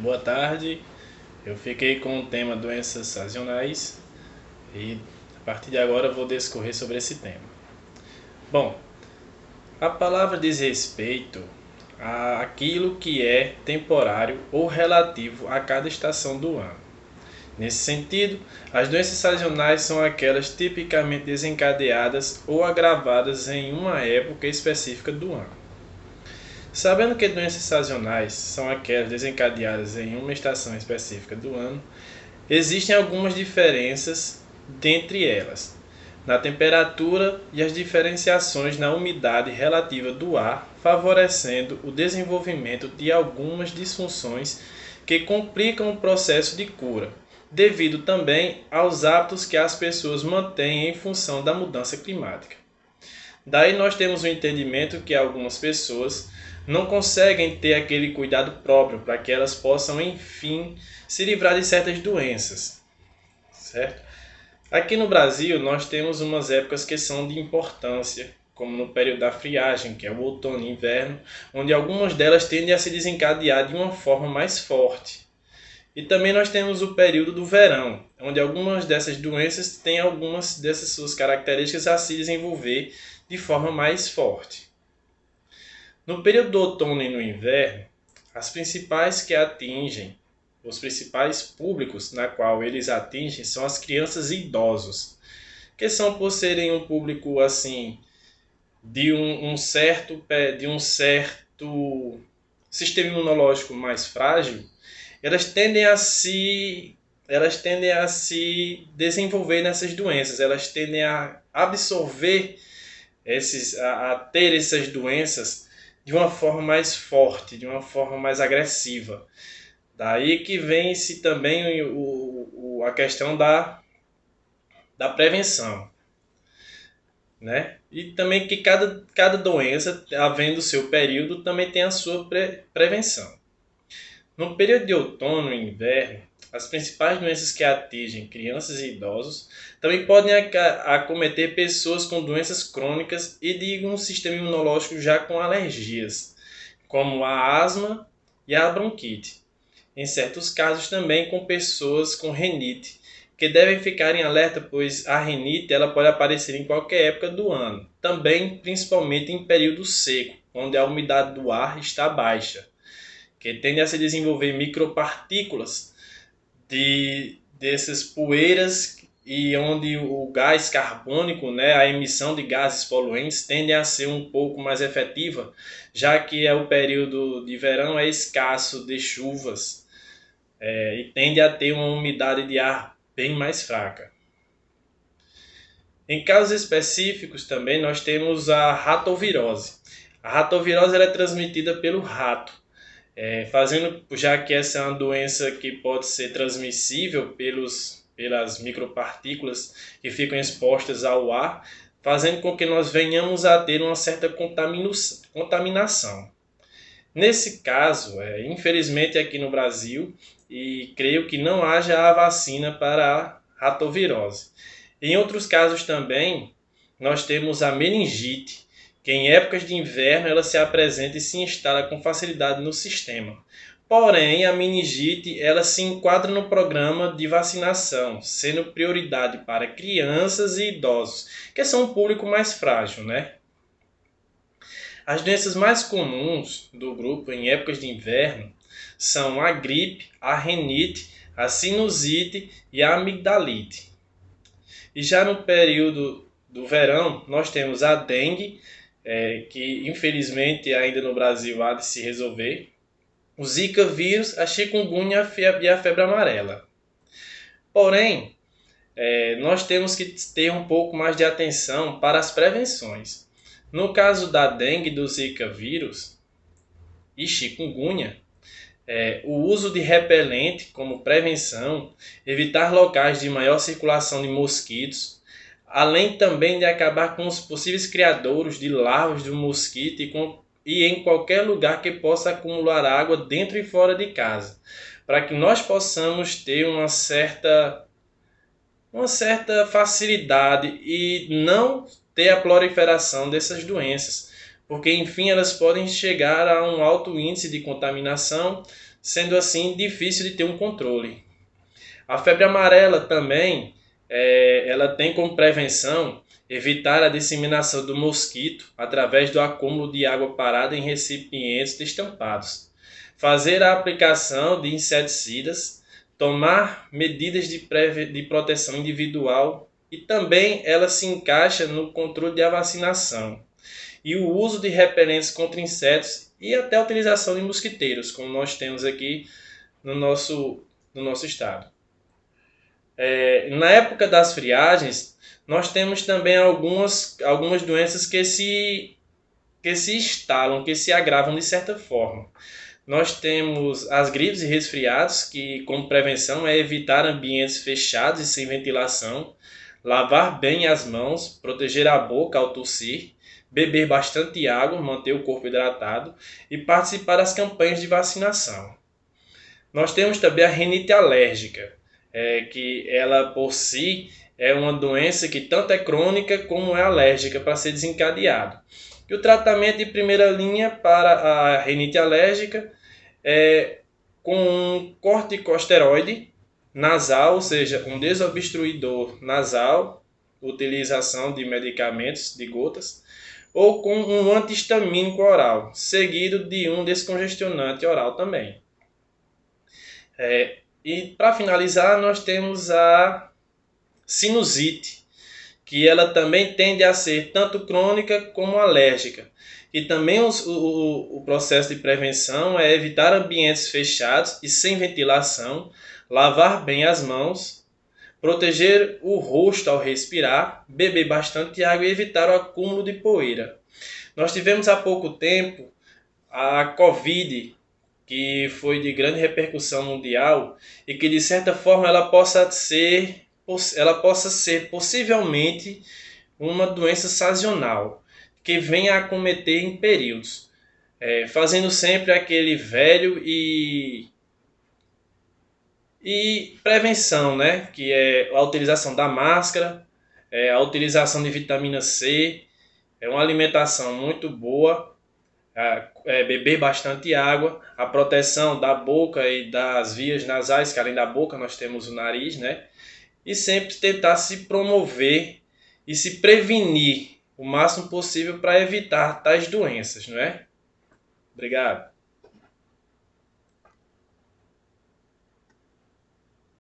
Boa tarde, eu fiquei com o tema doenças sazonais e a partir de agora eu vou discorrer sobre esse tema. Bom, a palavra diz respeito àquilo que é temporário ou relativo a cada estação do ano. Nesse sentido, as doenças sazonais são aquelas tipicamente desencadeadas ou agravadas em uma época específica do ano. Sabendo que doenças sazonais são aquelas desencadeadas em uma estação específica do ano, existem algumas diferenças dentre elas, na temperatura e as diferenciações na umidade relativa do ar, favorecendo o desenvolvimento de algumas disfunções que complicam o processo de cura, devido também aos hábitos que as pessoas mantêm em função da mudança climática. Daí nós temos o entendimento que algumas pessoas não conseguem ter aquele cuidado próprio para que elas possam, enfim, se livrar de certas doenças, certo? Aqui no Brasil nós temos umas épocas que são de importância, como no período da friagem, que é o outono e inverno, onde algumas delas tendem a se desencadear de uma forma mais forte. E também nós temos o período do verão, onde algumas dessas doenças têm algumas dessas suas características a se desenvolver de forma mais forte. No período do outono e no inverno, as principais que atingem, os principais públicos na qual eles atingem são as crianças e idosos, que são por serem um público assim de um certo sistema imunológico mais frágil, elas tendem a se desenvolver nessas doenças, elas tendem a absorver a ter essas doenças de uma forma mais forte, de uma forma mais agressiva. Daí que vem-se também a questão da prevenção, né? E também que cada doença, havendo o seu período, também tem a sua prevenção. No período de outono e inverno, as principais doenças que atingem crianças e idosos também podem acometer pessoas com doenças crônicas e de um sistema imunológico já com alergias, como a asma e a bronquite. Em certos casos também com pessoas com renite, que devem ficar em alerta, pois a renite ela pode aparecer em qualquer época do ano, também principalmente em período seco, onde a umidade do ar está baixa, que tende a se desenvolver micropartículas dessas poeiras e onde o gás carbônico, né, a emissão de gases poluentes tende a ser um pouco mais efetiva, já que o período de verão é escasso de chuvas e tende a ter uma umidade de ar bem mais fraca. Em casos específicos também nós temos a ratovirose. A ratovirose ela é transmitida pelo rato, já que essa é uma doença que pode ser transmissível pelas micropartículas que ficam expostas ao ar, fazendo com que nós venhamos a ter uma certa contaminação. Nesse caso, infelizmente aqui no Brasil, e creio que não haja a vacina para a ratovirose. Em outros casos também, nós temos a meningite, que em épocas de inverno ela se apresenta e se instala com facilidade no sistema. Porém, a meningite ela se enquadra no programa de vacinação, sendo prioridade para crianças e idosos, que são um público mais frágil, né? As doenças mais comuns do grupo em épocas de inverno são a gripe, a renite, a sinusite e a amigdalite. E já no período do verão, nós temos a dengue, que infelizmente ainda no Brasil há de se resolver, o Zika vírus, a chikungunya e a febre amarela. Porém, nós temos que ter um pouco mais de atenção para as prevenções. No caso da dengue, do Zika vírus e chikungunya, o uso de repelente como prevenção, evitar locais de maior circulação de mosquitos, além também de acabar com os possíveis criadouros de larvas do mosquito e em qualquer lugar que possa acumular água dentro e fora de casa, para que nós possamos ter uma certa facilidade e não ter a proliferação dessas doenças, porque enfim elas podem chegar a um alto índice de contaminação, sendo assim difícil de ter um controle. A febre amarela também, ela tem como prevenção evitar a disseminação do mosquito através do acúmulo de água parada em recipientes destampados, fazer a aplicação de inseticidas, tomar medidas de proteção individual e também ela se encaixa no controle da vacinação e o uso de repelentes contra insetos e até a utilização de mosquiteiros, como nós temos aqui no nosso estado. Na época das friagens, nós temos também algumas doenças que se instalam, que se agravam de certa forma. Nós temos as gripes e resfriados, que como prevenção é evitar ambientes fechados e sem ventilação, lavar bem as mãos, proteger a boca ao tossir, beber bastante água, manter o corpo hidratado e participar das campanhas de vacinação. Nós temos também a rinite alérgica, que ela por si é uma doença que tanto é crônica como é alérgica para ser desencadeado. E o tratamento de primeira linha para a rinite alérgica é com um corticosteroide nasal, ou seja, um desobstruidor nasal, utilização de medicamentos de gotas, ou com um antihistamínico oral, seguido de um descongestionante oral também. E para finalizar, nós temos a sinusite, que ela também tende a ser tanto crônica como alérgica. E também o processo de prevenção é evitar ambientes fechados e sem ventilação, lavar bem as mãos, proteger o rosto ao respirar, beber bastante água e evitar o acúmulo de poeira. Nós tivemos há pouco tempo a Covid, que foi de grande repercussão mundial e que de certa forma ela possa ser possivelmente uma doença sazonal que venha a acometer em períodos, fazendo sempre aquele velho e prevenção, né? Que é a utilização da máscara, a utilização de vitamina C, uma alimentação muito boa, beber bastante água, a proteção da boca e das vias nasais, que além da boca nós temos o nariz, né? E sempre tentar se promover e se prevenir o máximo possível para evitar tais doenças, não é? Obrigado.